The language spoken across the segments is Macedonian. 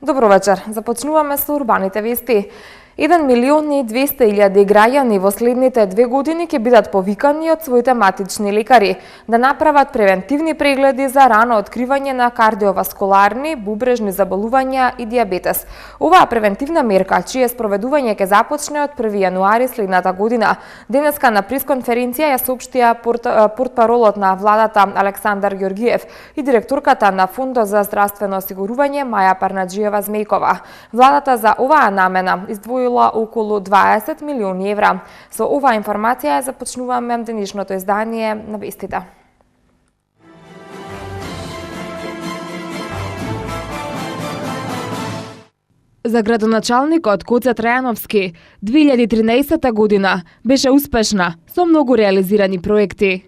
Добро вечер. Започнуваме со урбаните вести. 1.200.000 граѓани во следните 2 години ќе бидат повикани од своите матични лекари да направат превентивни прегледи за рано откривање на кардиоваскуларни, бубрежни заболувања и дијабетес. Оваа превентивна мерка, чие спроведување ќе започне од 1 јануари следната година. Денеска на пресконференција ја соопштија портпаролот на владата Александар Ѓоргиев и директорката на Фондот за здравствено осигурување Маја Парнаџиева-Змејкова. Владата за оваа намена издвоила околу 20 милиони евра. Со оваа информација започнуваме денешното издание на вестите. За градоначалникот Гоце Трајановски, 2013 година беше успешна со многу реализирани проекти.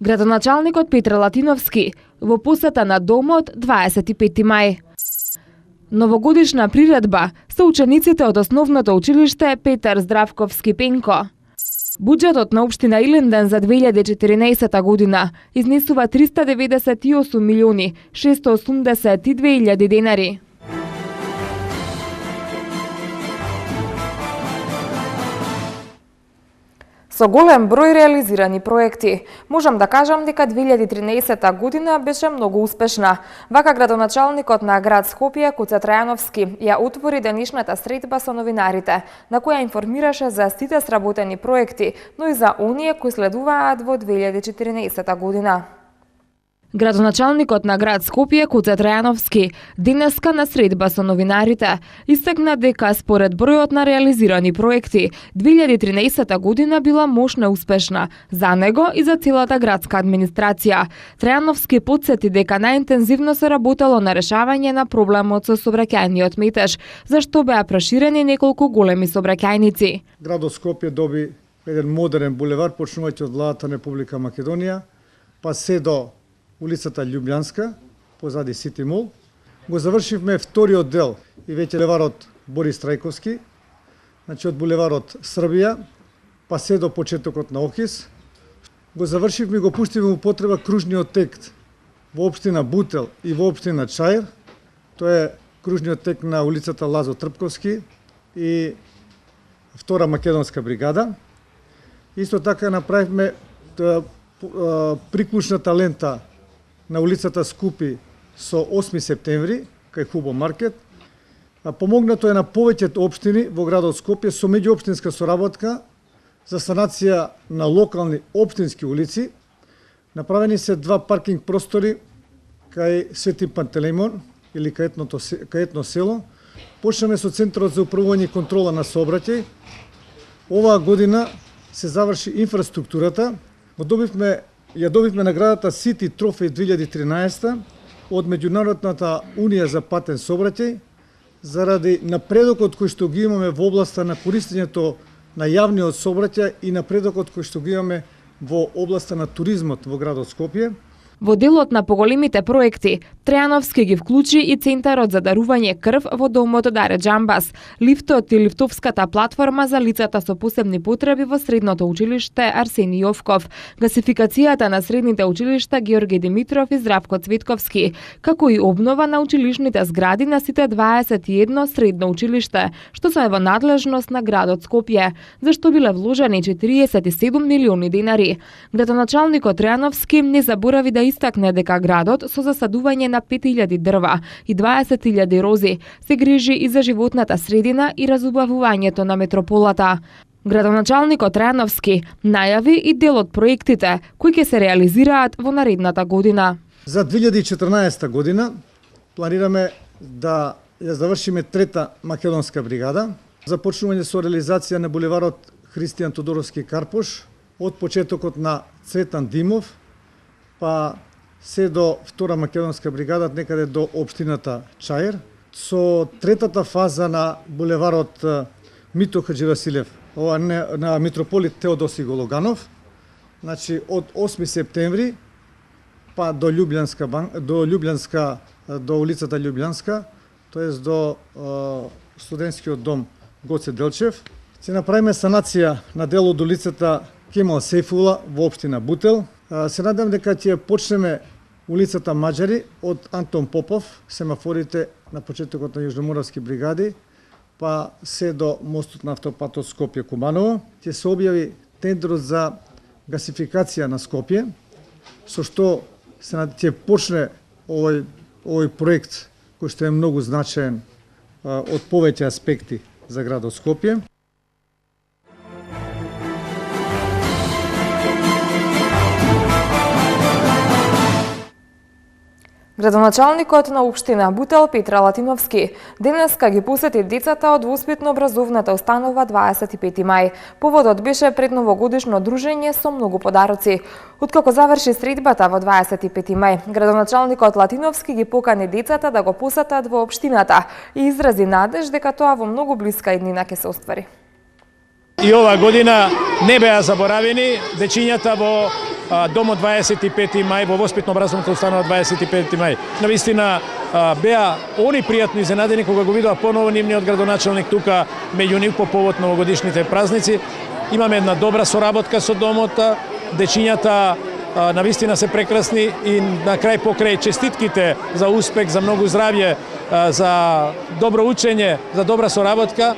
Градоначалникот Петр Латиновски во посета на домот 25 мај. Новогодишна приредба со учениците од основното училиште Петар Здравковски Пенко. Буџетот на општина Илинден за 2014 година изнесува 398 милиони 682 илјади денари. Со голем број реализирани проекти, можам да кажам дека 2013 година беше многу успешна. Вака градоначалникот на град Скопје Гоце Трајановски ја отвори денешната средба со новинарите, на која информираше за сите сработени проекти, но и за оние кои следуваат во 2014 година. Градоначалникот на град Скопје Гоце Трајановски денеска на средба со новинарите истакна дека според бројот на реализирани проекти 2013 година била мощна успешна за него и за целата градска администрација. Трајановски потсети дека најинтензивно се работело на решавање на проблемот со сообраќајниот метеж, зашто беа проширени неколку големи сообраќајници. Градот Скопје доби еден модерен булевар почнувајќи од владата на Република Македонија, па се до улицата Љубљанска, позади Сити Мол. Го завршивме вториот дел и веќе булеварот Борис Трајковски, значи од булеварот Србија, па се до почетокот на Охрис. Го завршивме и го пуштивме во потреба кружниот тек во општина Бутел и во општина Чаир. Тоа е кружниот тек на улицата Лазо Трпковски и втора македонска бригада. Исто така направивме приклучната лента на улицата Скупи со 8 септември, кај Хубо маркет. Помогнато е на повеќето општини во градот Скопје со меѓуопштинска соработка за санација на локални општински улици. Направени се 2 паркинг простори кај Свети Пантелеймон или кај етно село. Почнаме со Центарот за управување и контрола на сообраќај. Оваа година се заврши инфраструктурата. Ја добивме наградата City Trophy 2013 од Меѓународната унија за патен сообраќај заради напредокот кој што ги имаме во областа на користењето на јавниот сообраќај и напредокот кој што ги имаме во областа на туризмот во градот Скопје. Во делот на поголемите проекти, Трајановски ги вклучи и Центарот за дарување крв во домот Даре Џамбас, лифтот и лифтовската платформа за лицата со посебни потреби во средното училиште Арсени Јовков, гасификацијата на средните училишта Георги Димитров и Здравко Цветковски, како и обнова на училишните згради на сите 21 средно училиште, што се во надлежност на градот Скопје, зашто биле вложени 47 милиони денари. Градоначалникот Трајановски не заборави да истакне дека градот со засадување на 5000 дрва и 20.000 рози се грижи и за животната средина и разубавувањето на метрополата. Градоначалникот Трајановски најави и дел од проектите кои ќе се реализираат во наредната година. За 2014 година планираме да ја завршиме трета македонска бригада, започнување со реализација на булеварот Христијан Тодоровски Карпош од почетокот на Цветан Димов, па се до втора македонска бригада некаде до општината Чаир, со третата фаза на булеварот Мито Хаџивасилев, на митрополит Теодоси Гологанов, значи од 8 септември па до улицата Љубљанска, тоест до студентскиот дом Гоце Делчев. Се направиме санација на дел од улицата Кемал Сейфула во општина Бутел. Се надам дека ќе почнеме улицата Маџари од Антон Попов, семафорите на почетокот на Јужноморавски бригади, па се до мостот на автопатот Скопје-Куманово, ќе се објави тендерот за гасификација на Скопје, со што ќе почне овој проект кој што е многу значаен од повеќе аспекти за градот Скопје. Градоначалникот на општина Бутел Петра Латиновски денеска ги посети децата од воспитно-образовната установа 25 мај. Поводот беше предновогодишно дружење со многу подароци. Откако заврши средбата во 25 мај, градоначалникот Латиновски ги покани децата да го посетат во општината и изрази надеж дека тоа во многу блиска иднина ќе се оствари. И оваа година не беа заборавени дечињата во домот 25 мај, во воспитно-образовната установа 25 мај. Навистина беа они пријатно изненадени кога го видоа поново нивниот градоначалник тука меѓу нив по повод новогодишните празници. Имаме една добра соработка со домот, дечињата навистина се прекрасни и на крај покрај честитките за успех, за многу здравје, за добро учење, за добра соработка,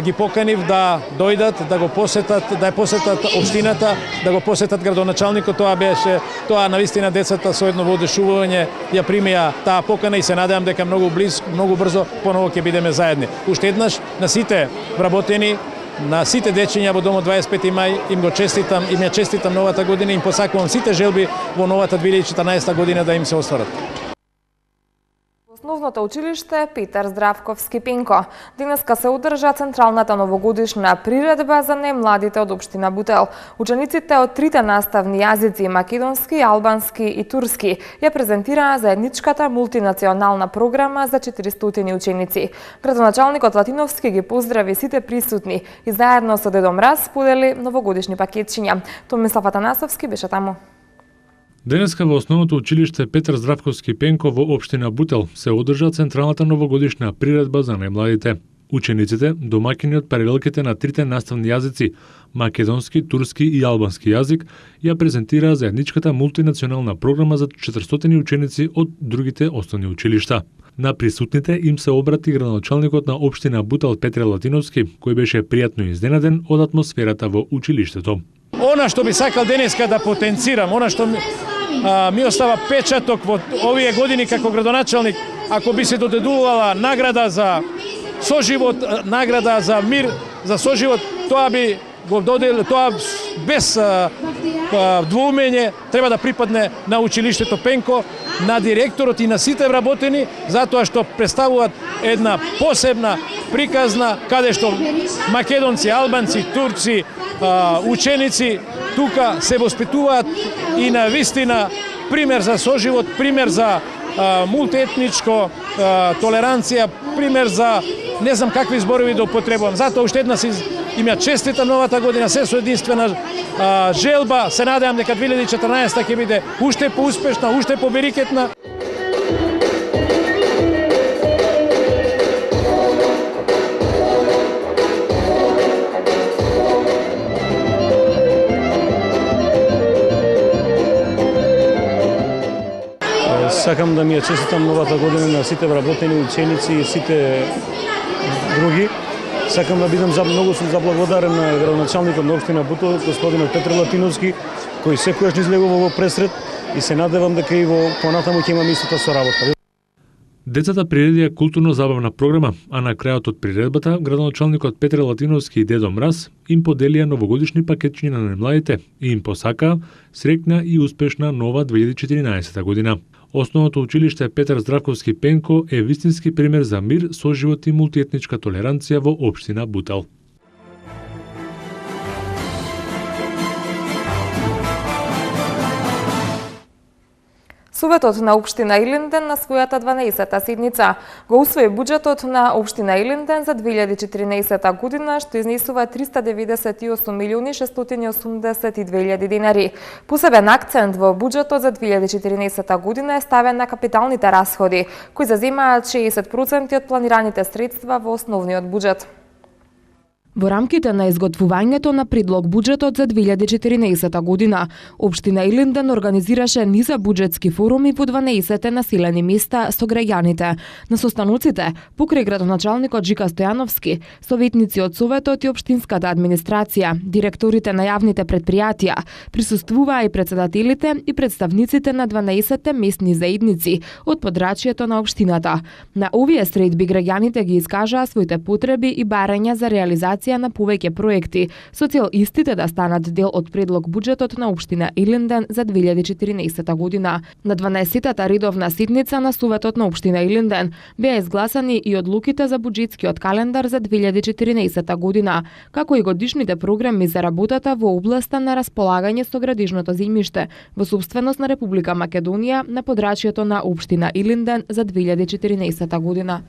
ги поканив да дојдат, да го посетат, да ја посетат општината, да го посетат градоначалникот. Тоа навистина децата со едно воодушевување ја примија таа покана и се надевам дека многу брзо поново ќе бидеме заедни. Уште еднаш на сите вработени, на сите дечиња во домот 25 мај им ја честитам новата година и им посакувам сите желби во новата 2014 година да им се остварат. Основното училиште Петар Здравковски Пенко денеска се одржа централната новогодишна приредба за најмладите од општина Бутел. Учениците од трите наставни јазици македонски, албански и турски ја презентираа заедничката мултинационална програма за 400 ученици. Градоначалникот Латиновски ги поздрави сите присутни и заедно со Дедо Мраз сподели новогодишни пакетчиња. Томислав Атанасовски беше таму. Денеска во основното училиште Петар Здравковски Пенко во општина Бутел се одржа централната новогодишна приредба за најмладите. Учениците, домаќини од паралелките на трите наставни јазици македонски, турски и албански јазик, ја презентираа заедничката мултинационална програма за 400 ученици од другите основни училишта. На присутните им се обрати градоначалникот на општина Бутел Петре Латиновски, кој беше пријатно изненаден од атмосферата во училиштето. Она што би сакал денеска да потенцирам, она што ми остава печаток во овие години како градоначалник, ако би се додедувала награда за соживот, награда за мир, за соживот, тоа би го доделил, тоа без двоумење треба да припадне на училиштето Пенко, на директорот и на сите вработени, затоа што представуваат една посебна приказна каде што македонци, албанци, турци, ученици тука се воспитуваат и на вистина пример за соживот, пример за мултиетничко толеранција, пример за не знам какви зборови да употребувам. Затоа уште една им ја честитам новата година, се со единствена желба, се надевам дека 2014 ќе биде уште поуспешна, уште поберикетна. Сакам да ми ја честитам новата година на сите вработени ученици и сите други. Сакам да бидам многу сум заблагодарен на градоначалникот на општина Бутел, господинот Петар Латиновски, кој секојаш ни излегува во пресред и се надевам дека и во понатаму ќе имаме истата соработка. Децата приредија културно-забавна програма, а на крајот од приредбата градоначалникот Петар Латиновски и Дедо Мраз им поделија новогодишни пакетчиња на најмладите и им посакаа среќна и успешна нова 2014 година. Основното училиште Петар Здравковски Пенко е вистински пример за мир, соживот и мултиетничка толеранција во општина Бутел. Советот на општина Илинден на својата 12-та седница го усвои буџетот на општина Илинден за 2014 година, што изнесува 398.682.000 денари. Посебен акцент во буџетот за 2014 година е ставен на капиталните расходи, кои заземаат 60% од планираните средства во основниот буџет. Во рамките на изготвувањето на предлог буџетот за 2014 година, општина Илинден организираше низа буџетски форуми во 12 населени места со граѓаните. На состаноците, покрај градоначалникот Жика Стојановски, советници од Советот и општинската администрација, директорите на јавните предпријатија, присуствуваа и председателите и представниците на 12 местни заедници од подрачјето на општината. На овие средби граѓаните ги искажаа своите потреби и барања за реализација на повеќе проекти, со цел истите да станат дел од предлог буџетот на општина Илинден за 2014 година. На 12-та редовна седница на Советот на општина Илинден беа изгласани и одлуките за буџетскиот календар за 2014 година, како и годишните програми за работата во областа на располагање со градижното земјиште во сопственост на Република Македонија на подрачјето на општина Илинден за 2014 година.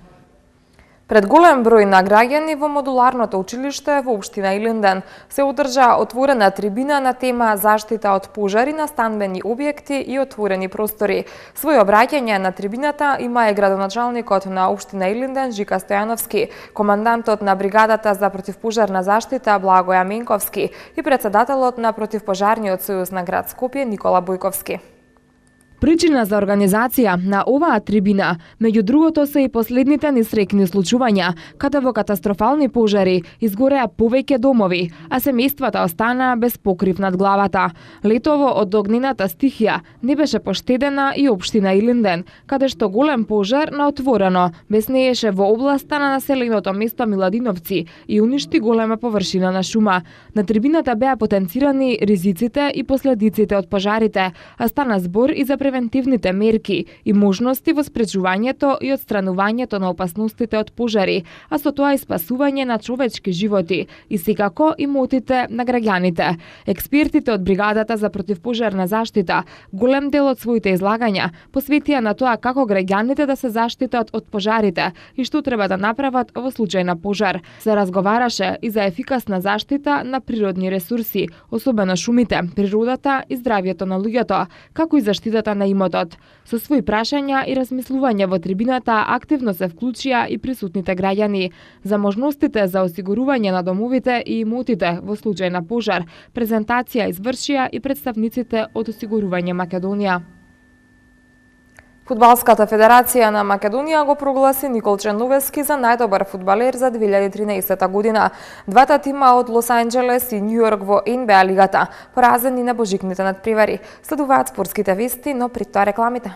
Пред голем број на граѓани во модуларното училиште во општина Илинден се одржа отворена трибина на тема заштита од пожари на станбени објекти и отворени простори. Свој обраќање на трибината има и градоначалникот на општина Илинден Жика Стојановски, командантот на бригадата за противпожарна заштита Благоја Менковски и председателот на противпожарниот сојуз на град Скопје Никола Бојковски. Причина за организација на оваа трибина, меѓу другото, се и последните несрекни случувања, каде во катастрофални пожари изгореа повеќе домови, а семејствата останаа без покрив над главата. Летово од огнената стихија не беше поштедена и општина Илинден, каде што голем пожар на отворено беснееше во областа на населеното место Миладиновци и уништи голема површина на шума. На трибината беа потенцирани ризиците и последиците од пожарите, а стана збор и за превентивните мерки и можности во спречувањето и отстранувањето на опасностите од пожари, а со тоа и спасување на човечки животи и секако имотите на граѓаните. Експертите од бригадата за противпожарна заштита голем дел од своите излагања посветија на тоа како граѓаните да се заштитат од пожарите и што треба да направат во случај на пожар. Се разговараше и за ефикасна заштита на природни ресурси, особено шумите, природата и здравјето на луѓето, како и заштитата на имотот. Со своји прашања и размислувања во трибината активно се вклучија и присутните граѓани. За можностите за осигурување на домовите и имотите во случај на пожар, презентација извршија и представниците од Осигурување Македонија. Фудбалската федерација на Македонија го прогласи Никол Черновески за најдобар фудбалер за 2013 година. Двата тима од Лос Анџелес и Њу Јорк во НБА лигата поразени на божикните надпревари. Следуваат спортските вести, но при тоа рекламите.